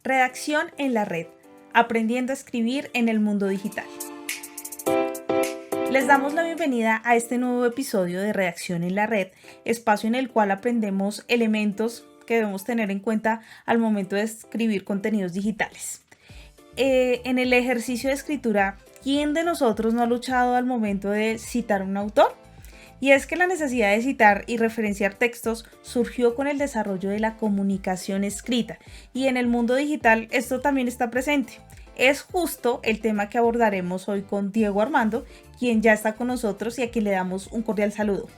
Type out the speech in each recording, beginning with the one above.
Redacción en la red, aprendiendo a escribir en el mundo digital. Les damos la bienvenida a este nuevo episodio de Redacción en la red, espacio en el cual aprendemos elementos que debemos tener en cuenta al momento de escribir contenidos digitales. En el ejercicio de escritura, ¿quién de nosotros no ha luchado al momento de citar a un autor? Y es que la necesidad de citar y referenciar textos surgió con el desarrollo de la comunicación escrita, y en el mundo digital esto también está presente. Es justo el tema que abordaremos hoy con Diego Armando, quien ya está con nosotros y a quien le damos un cordial saludo.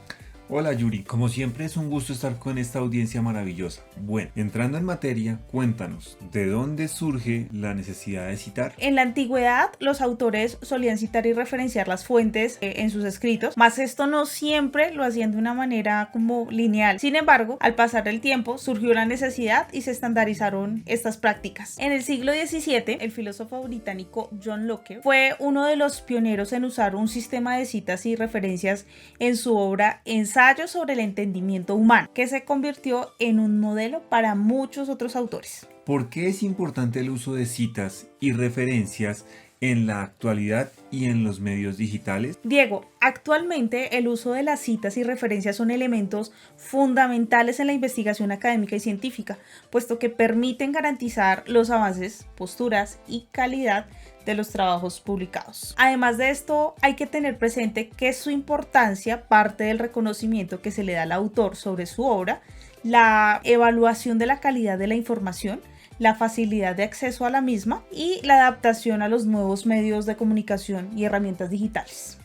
Hola Yuri, como siempre es un gusto estar con esta audiencia maravillosa. Bueno, entrando en materia, cuéntanos, ¿de dónde surge la necesidad de citar? En la antigüedad, los autores solían citar y referenciar las fuentes en sus escritos, mas esto no siempre lo hacían de una manera como lineal. Sin embargo, al pasar el tiempo, surgió la necesidad y se estandarizaron estas prácticas. En el siglo XVII, el filósofo británico John Locke fue uno de los pioneros en usar un sistema de citas y referencias en su obra Ensayo sobre el entendimiento humano, que se convirtió en un modelo para muchos otros autores. ¿Por qué es importante el uso de citas y referencias en la actualidad y en los medios digitales? Diego, actualmente el uso de las citas y referencias son elementos fundamentales en la investigación académica y científica, puesto que permiten garantizar los avances, posturas y calidad de los trabajos publicados. Además de esto, hay que tener presente que su importancia parte del reconocimiento que se le da al autor sobre su obra, la evaluación de la calidad de la información, la facilidad de acceso a la misma y la adaptación a los nuevos medios de comunicación y herramientas digitales.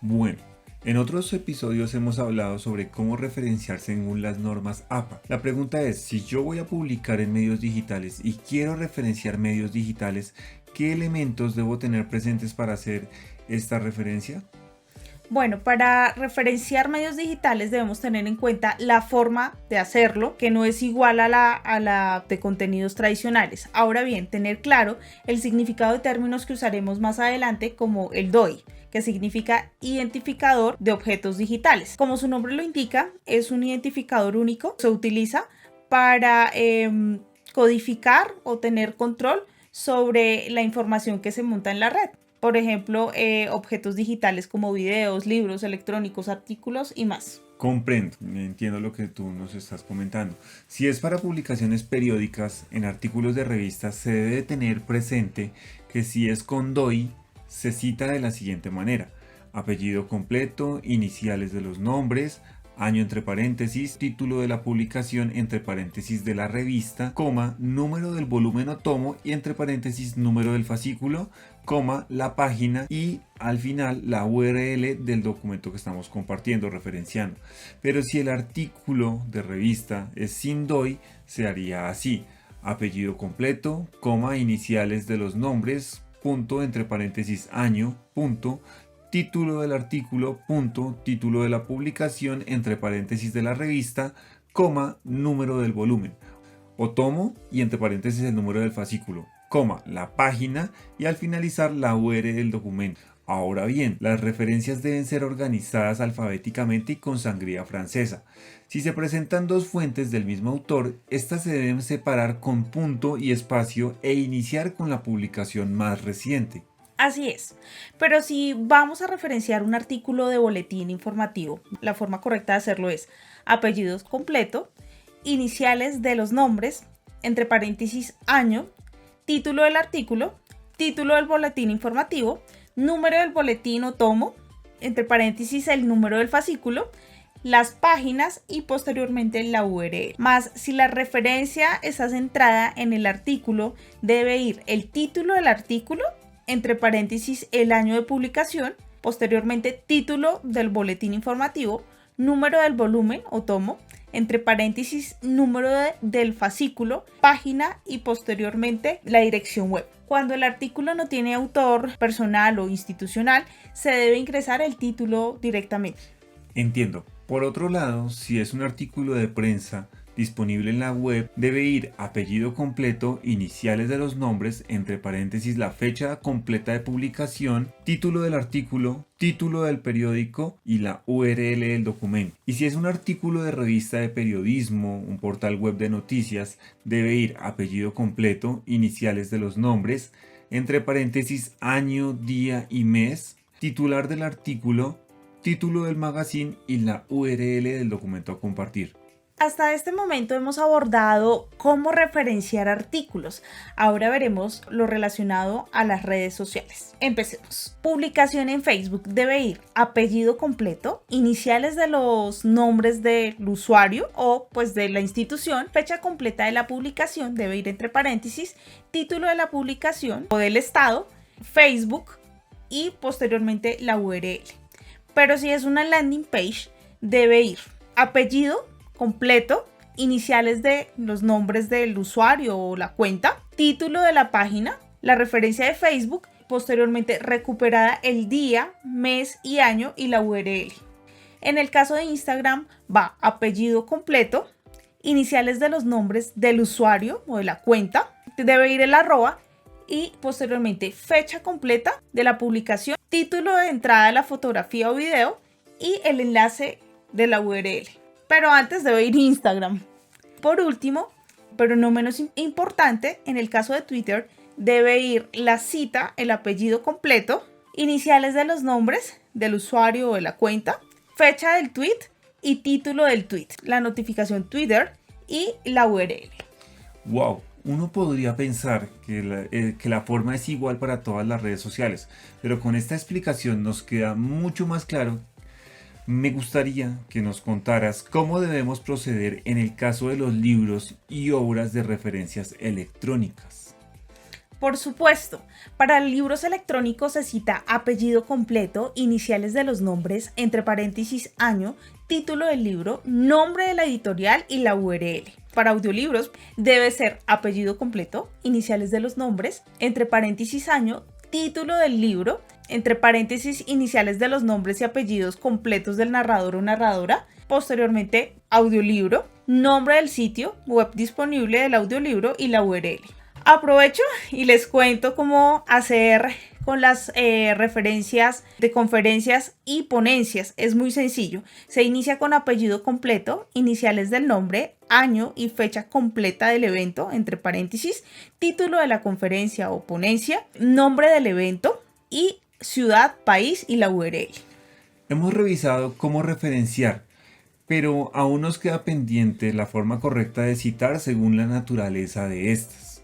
Bueno, en otros episodios hemos hablado sobre cómo referenciar según las normas APA. La pregunta es, si yo voy a publicar en medios digitales y quiero referenciar medios digitales, ¿qué elementos debo tener presentes para hacer esta referencia? Bueno, para referenciar medios digitales debemos tener en cuenta la forma de hacerlo, que no es igual a la de contenidos tradicionales. Ahora bien, tener claro el significado de términos que usaremos más adelante, como el DOI, que significa identificador de objetos digitales. Como su nombre lo indica, es un identificador único. Se utiliza para codificar o tener control sobre la información que se monta en la red. Por ejemplo, objetos digitales como videos, libros electrónicos, artículos y más. Comprendo, entiendo lo que tú nos estás comentando. Si es para publicaciones periódicas en artículos de revistas, se debe tener presente que si es con DOI, se cita de la siguiente manera: apellido completo, iniciales de los nombres, año entre paréntesis, título de la publicación entre paréntesis de la revista, coma, número del volumen o tomo y entre paréntesis número del fascículo, coma, la página y al final la URL del documento que estamos compartiendo, referenciando. Pero si el artículo de revista es sin DOI, se haría así: apellido completo, coma, iniciales de los nombres, punto, entre paréntesis año, punto, título del artículo, punto, título de la publicación, entre paréntesis de la revista, coma, número del volumen o tomo y entre paréntesis el número del fascículo, coma, la página y al finalizar la URL del documento. Ahora bien, las referencias deben ser organizadas alfabéticamente y con sangría francesa. Si se presentan dos fuentes del mismo autor, estas se deben separar con punto y espacio e iniciar con la publicación más reciente. Así es, pero si vamos a referenciar un artículo de boletín informativo, la forma correcta de hacerlo es apellidos completo, iniciales de los nombres, entre paréntesis año, título del artículo, título del boletín informativo, número del boletín o tomo, entre paréntesis el número del fascículo, las páginas y posteriormente la URL. Más si la referencia está centrada en el artículo, debe ir el título del artículo, entre paréntesis el año de publicación, posteriormente título del boletín informativo, número del volumen o tomo, entre paréntesis número del fascículo, página y posteriormente la dirección web. Cuando el artículo no tiene autor personal o institucional, se debe ingresar el título directamente. Entiendo. Por otro lado, si es un artículo de prensa, disponible en la web debe ir apellido completo, iniciales de los nombres, entre paréntesis la fecha completa de publicación, título del artículo, título del periódico y la URL del documento. Y si es un artículo de revista de periodismo, un portal web de noticias, debe ir apellido completo, iniciales de los nombres, entre paréntesis año, día y mes, titular del artículo, título del magazine y la URL del documento a compartir. Hasta este momento hemos abordado cómo referenciar artículos. Ahora veremos lo relacionado a las redes sociales. Empecemos. Publicación en Facebook debe ir apellido completo, iniciales de los nombres del usuario o pues de la institución, fecha completa de la publicación debe ir entre paréntesis, título de la publicación o del estado, Facebook y posteriormente la URL. Pero si es una landing page debe ir apellido completo, iniciales de los nombres del usuario o la cuenta, título de la página, la referencia de Facebook, posteriormente recuperada el día, mes y año y la URL. En el caso de Instagram va apellido completo, iniciales de los nombres del usuario o de la cuenta, debe ir el arroba y posteriormente fecha completa de la publicación, título de entrada de la fotografía o video y el enlace de la URL. Pero antes debe ir Instagram. Por último, pero no menos importante, en el caso de Twitter, debe ir la cita, el apellido completo, iniciales de los nombres del usuario o de la cuenta, fecha del tweet y título del tweet, la notificación Twitter y la URL. ¡Wow! Uno podría pensar que la forma es igual para todas las redes sociales, pero con esta explicación nos queda mucho más claro. Me gustaría que nos contaras cómo debemos proceder en el caso de los libros y obras de referencias electrónicas. Por supuesto, para libros electrónicos se cita apellido completo, iniciales de los nombres, entre paréntesis año, título del libro, nombre de la editorial y la URL. Para audiolibros debe ser apellido completo, iniciales de los nombres, entre paréntesis año, título del libro, entre paréntesis iniciales de los nombres y apellidos completos del narrador o narradora, posteriormente audiolibro, nombre del sitio web disponible del audiolibro y la URL. Aprovecho y les cuento cómo hacer con las referencias de conferencias y ponencias. Es muy sencillo. Se inicia con apellido completo, iniciales del nombre, año y fecha completa del evento, entre paréntesis, título de la conferencia o ponencia, nombre del evento y ciudad, país y la URL. Hemos revisado cómo referenciar, pero aún nos queda pendiente la forma correcta de citar según la naturaleza de estas.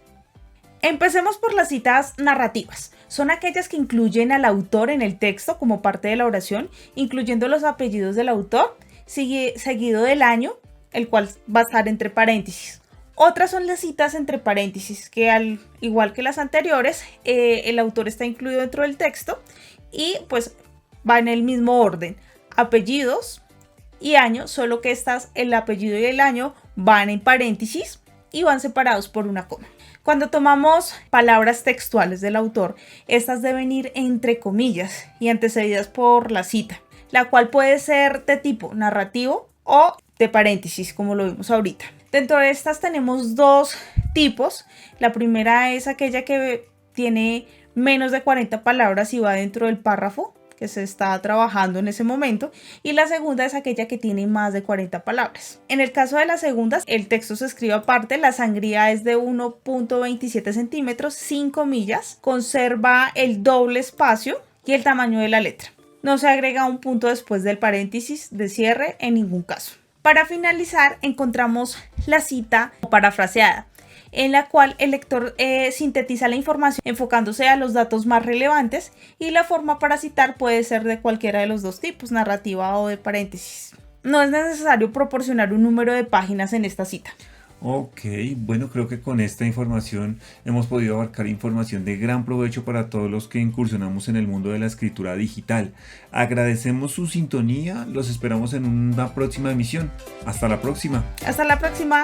Empecemos por las citas narrativas. Son aquellas que incluyen al autor en el texto como parte de la oración, incluyendo los apellidos del autor, seguido del año, el cual va a estar entre paréntesis. Otras son las citas entre paréntesis, que al igual que las anteriores, el autor está incluido dentro del texto y pues va en el mismo orden. Apellidos y año, solo que el apellido y el año van en paréntesis y van separados por una coma. Cuando tomamos palabras textuales del autor, estas deben ir entre comillas y antecedidas por la cita, la cual puede ser de tipo narrativo o de paréntesis, como lo vimos ahorita. Dentro de estas tenemos dos tipos. La primera es aquella que tiene menos de 40 palabras y va dentro del párrafo que se está trabajando en ese momento, y la segunda es aquella que tiene más de 40 palabras. En el caso de las segundas, el texto se escribe aparte, la sangría es de 1.27 centímetros, 5 comillas, conserva el doble espacio y el tamaño de la letra. No se agrega un punto después del paréntesis de cierre en ningún caso. Para finalizar, encontramos la cita parafraseada, en la cual el lector sintetiza la información enfocándose a los datos más relevantes, y la forma para citar puede ser de cualquiera de los dos tipos, narrativa o de paréntesis. No es necesario proporcionar un número de páginas en esta cita. Ok, bueno, creo que con esta información hemos podido abarcar información de gran provecho para todos los que incursionamos en el mundo de la escritura digital. Agradecemos su sintonía, los esperamos en una próxima emisión. Hasta la próxima. Hasta la próxima.